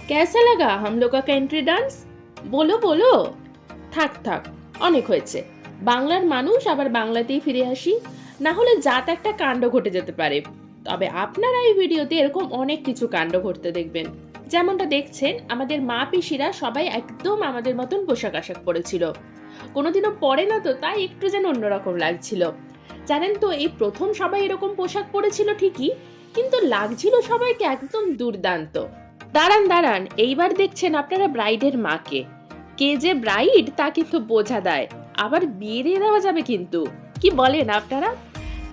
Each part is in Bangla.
कैसा लगा हम लोग का कंट्री डांस? बोलो बोलो। থাক থাক, অনেক হয়েছে। বাংলার মানুষ আবার বাংলাতেই ফিরে আসি, না হলে জাত একটা কাণ্ড ঘটে যেতে পারে। তবে আপনারা এই ভিডিওতে এরকম অনেক কিছু কাণ্ড ঘটতে দেখবেন। যেমনটা দেখছেন, আমাদের মা পিসিরা সবাই একদম আমাদের মতন পোশাক আশাক পরেছিল। কোনোদিনও পরে না তো, তাই একটু যেন অন্যরকম লাগছিল। জানেন তো, এই প্রথম সবাই এরকম পোশাক পরেছিল ঠিকই, কিন্তু লাগছিল সবাইকে একদম দুর্দান্ত। দাঁড়ান দাঁড়ান, এইবার দেখছেন আপনারা ব্রাইডের মাকে। কে যে ব্রাইড তা কিন্তু বোঝা দেয়, আবার বিয়ে দিয়ে দেওয়া যাবে কিন্তু, কি বলেন আপনারা?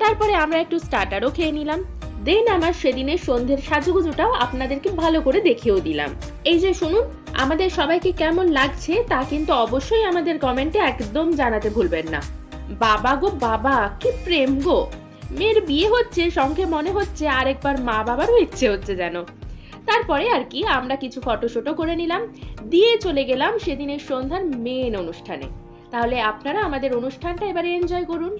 তারপরে আমরা একটু স্টার্টারও খেয়ে নিলাম। দেন আমার সেদিনের সন্ধ্যের সাজুগুজুটাও আপনাদেরকে ভালো করে দেখিয়েও দিলাম। এই যে শুনুন, আমাদের সবাইকে কেমন লাগছে তা কিন্তু অবশ্যই আমাদের কমেন্টে একদম জানাতে ভুলবেন না। বাবা গো বাবা, কি প্রেম গো! মেয়ের বিয়ে হচ্ছে, সঙ্গে মনে হচ্ছে আরেকবার মা বাবারও ইচ্ছে হচ্ছে যেন। তারপরে আর কি আমরা কিছু ফটোশুটও করে নিলাম, দিয়ে চলে গেলাম সেদিনের সন্ধ্যার মেন অনুষ্ঠানে। তাহলে আপনারা আমাদের অনুষ্ঠানটা এবারে এনজয় করুন।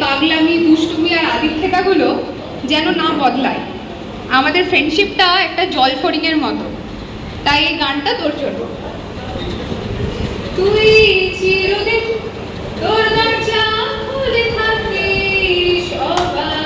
পাগলামি দুষ্টুমি আর আদিক্ষেতাগুলো যেন না বদলায়। আমাদের ফ্রেন্ডশিপটা একটা জল ফড়িংয়ের মতো, তাই এই গানটা তোর জন্য। তুই চিরদিন তোর দরজা খুলে থাকিস সবার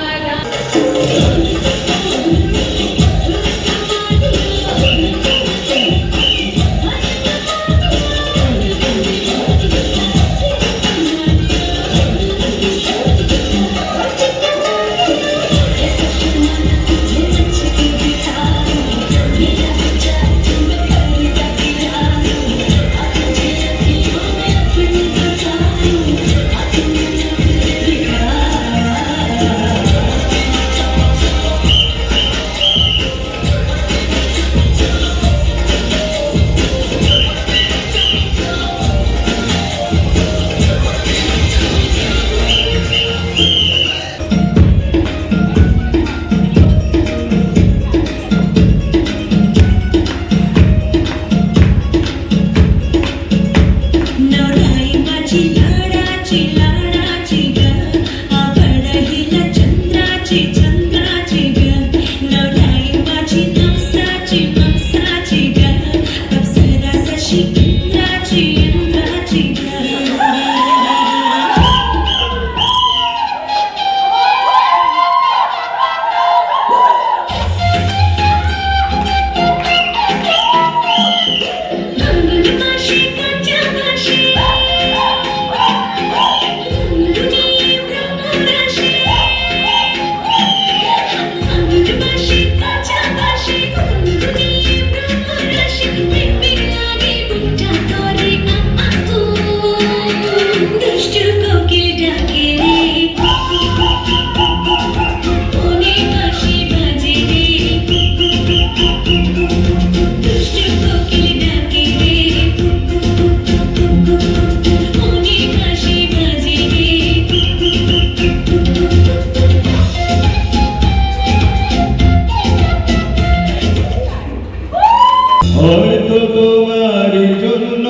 হয়তো তোমার জন্য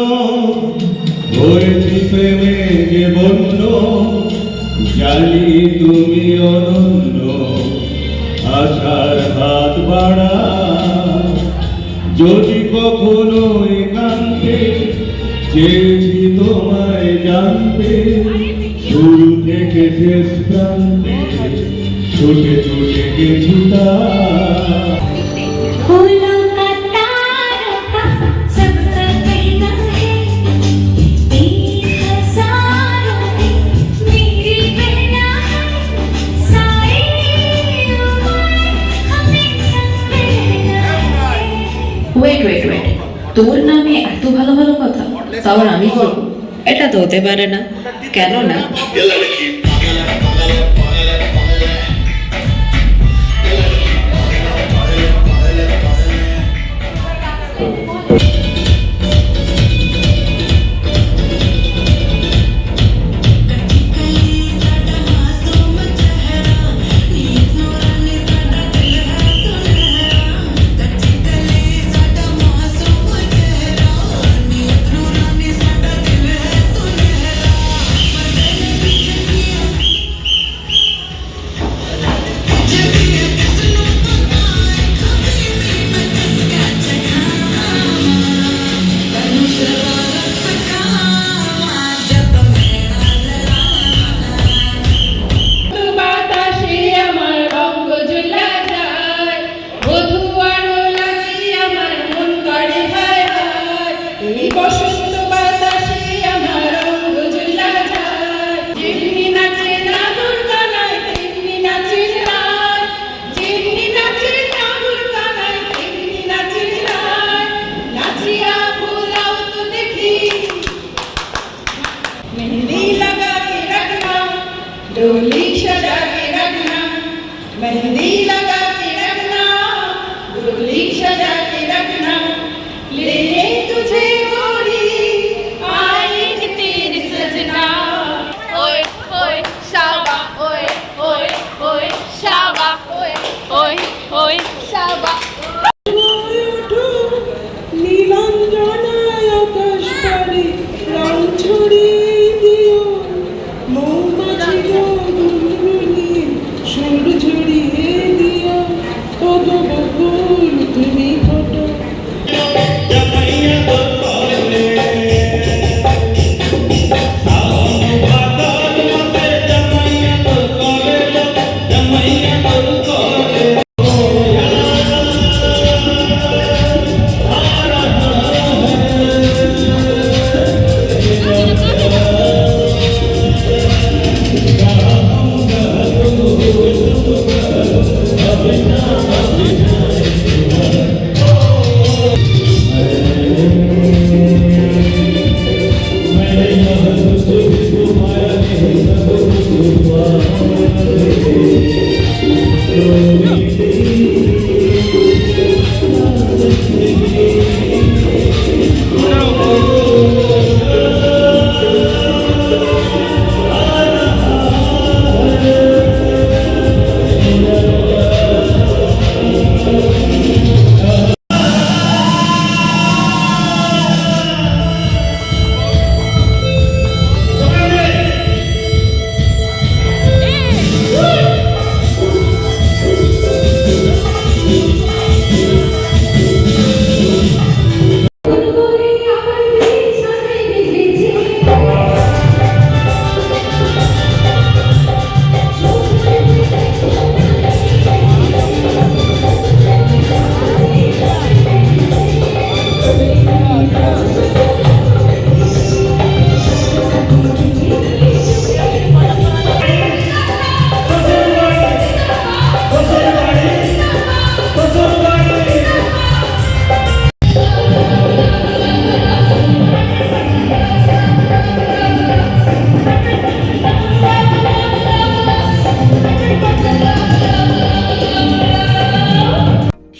হয়েছি প্রেমে যে বন্য, জানি তুমি অনন্য, আশার হাত বাড়া। যদি কখনো একান্তে চেয়েছি তোমায় জানতে, শুরু থেকে শেষ প্রান্তে ছুটে ছুটে গেছি তা। ওয়েট ওয়েট ওয়েট, তোর নামে এত ভালো ভালো কথা, তাও আমি বলবো? এটা তো হতে পারে না। কেন না?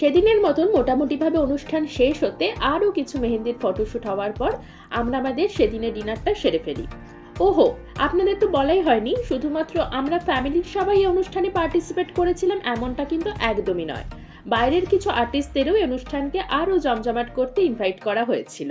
সেদিনের মতন মোটামুটিভাবে অনুষ্ঠান শেষ হতে আরও কিছু মেহেন্দির ফটোশ্যুট হওয়ার পর আমরা আমাদের সেদিনের ডিনারটা সেরে ফেলি। ওহো, আপনাদের তো বলাই হয়নি, শুধুমাত্র আমরা ফ্যামিলির সবাই এই অনুষ্ঠানে পার্টিসিপেট করেছিলাম এমনটা কিন্তু একদমই নয়। বাইরের কিছু আর্টিস্টদেরও এই অনুষ্ঠানকে আরও জমজমাট করতে ইনভাইট করা হয়েছিল।